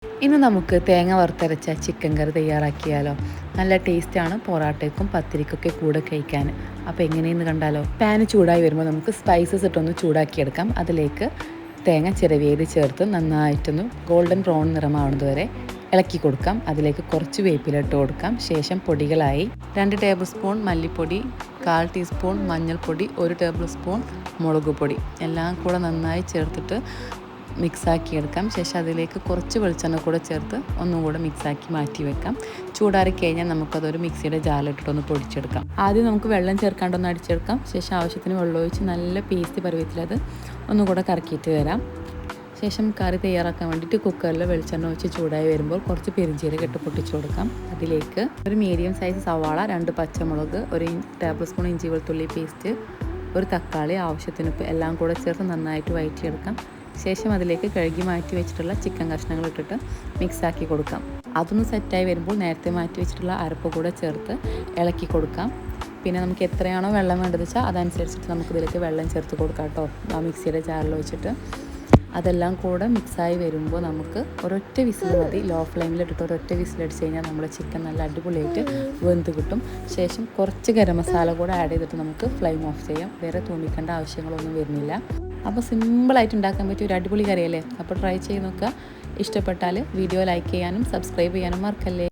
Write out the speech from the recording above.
ഇന്ന് നമുക്ക് തേങ്ങ വറുത്തരച്ച ചിക്കൻ കറി തയ്യാറാക്കിയാലോ. നല്ല ടേസ്റ്റാണ് പൊറാട്ടയ്ക്കും പത്തിരിക്കൊക്കെ കൂടെ കഴിക്കാൻ. അപ്പോൾ എങ്ങനെയെന്ന് കണ്ടാലോ. പാന് ചൂടായി വരുമ്പോൾ നമുക്ക് സ്പൈസസ് ഇട്ടൊന്ന് ചൂടാക്കിയെടുക്കാം. അതിലേക്ക് തേങ്ങ ചിരവിയത് ചേർത്ത് നന്നായിട്ടൊന്ന് ഗോൾഡൻ ബ്രൗൺ നിറമാവുന്നത് വരെ ഇളക്കി കൊടുക്കാം. അതിലേക്ക് കുറച്ച് വേപ്പില ഇട്ട് കൊടുക്കാം. ശേഷം പൊടികളായി 2 ടേബിൾ സ്പൂൺ മല്ലിപ്പൊടി, 1/4 ടീസ്പൂൺ മഞ്ഞൾപ്പൊടി, 1 ടേബിൾ സ്പൂൺ മുളക് പൊടി എല്ലാം കൂടെ നന്നായി ചേർത്തിട്ട് മിക്സാക്കി എടുക്കാം. ശേഷം അതിലേക്ക് കുറച്ച് വെളിച്ചെണ്ണ കൂടെ ചേർത്ത് ഒന്നും കൂടെ മിക്സാക്കി മാറ്റി വെക്കാം. ചൂടാറി കഴിഞ്ഞാൽ നമുക്കതൊരു മിക്സിയുടെ ജാറിലിട്ടിട്ടൊന്ന് പൊടിച്ചെടുക്കാം. ആദ്യം നമുക്ക് വെള്ളം ചേർക്കാണ്ടൊന്ന് അടിച്ചെടുക്കാം. ശേഷം ആവശ്യത്തിന് വെള്ളം ഒഴിച്ച് നല്ല പേസ്റ്റ് പരുവത്തിലത് ഒന്നും കൂടെ കറക്കിയിട്ട് വരാം. ശേഷം കറി തയ്യാറാക്കാൻ വേണ്ടിയിട്ട് കുക്കറിൽ വെളിച്ചെണ്ണ ഒഴിച്ച് ചൂടായി വരുമ്പോൾ കുറച്ച് പെരിഞ്ചീരകം ഇട്ട് പൊട്ടിച്ചു കൊടുക്കാം. അതിലേക്ക് ഒരു മീഡിയം സൈസ് സവാള, 2 പച്ചമുളക്, 1 ടേബിൾ സ്പൂൺ ഇഞ്ചി വെളുത്തുള്ളി പേസ്റ്റ്, 1 തക്കാളി, ആവശ്യത്തിന് ഉപ്പ് എല്ലാം കൂടെ ചേർത്ത് നന്നായിട്ട് വഴറ്റിയെടുക്കാം. ശേഷം അതിലേക്ക് കഴുകി മാറ്റി വെച്ചിട്ടുള്ള ചിക്കൻ കഷ്ണങ്ങൾ ഇട്ടിട്ട് മിക്സാക്കി കൊടുക്കാം. അതൊന്ന് സെറ്റായി വരുമ്പോൾ നേരത്തെ മാറ്റി വെച്ചിട്ടുള്ള അരപ്പ് കൂടെ ചേർത്ത് ഇളക്കി കൊടുക്കാം. പിന്നെ നമുക്ക് എത്രയാണോ വെള്ളം വേണ്ടത് വെച്ചാൽ അതനുസരിച്ചിട്ട് നമുക്കിതിലേക്ക് വെള്ളം ചേർത്ത് കൊടുക്കാം കേട്ടോ. ആ മിക്സിയുടെ ജാറിൽ വെച്ചിട്ട് അതെല്ലാം കൂടെ മിക്സായി വരുമ്പോൾ നമുക്ക് ഒരൊറ്റ വിസിൽ മതി. ലോ ഫ്ലെയിമിലിട്ടിട്ട് ഒരൊറ്റ വിസിലടിച്ച് കഴിഞ്ഞാൽ നമ്മുടെ ചിക്കൻ നല്ല അടിപൊളിയായിട്ട് വെന്ത് കിട്ടും. ശേഷം കുറച്ച് ഗരം മസാല കൂടെ ആഡ് ചെയ്തിട്ട് നമുക്ക് ഫ്ലെയിം ഓഫ് ചെയ്യാം. വേറെ തൂമിക്കേണ്ട ആവശ്യങ്ങളൊന്നും വരുന്നില്ല. അപ്പോൾ സിമ്പിളായിട്ട് ഉണ്ടാക്കാൻ പറ്റിയ ഒരു അടിപൊളി കറിയല്ലേ. അപ്പോൾ ട്രൈ ചെയ്ത് നോക്കുക. ഇഷ്ടപ്പെട്ടാൽ വീഡിയോ ലൈക്ക് ചെയ്യാനും സബ്സ്ക്രൈബ് ചെയ്യാനും മറക്കല്ലേ.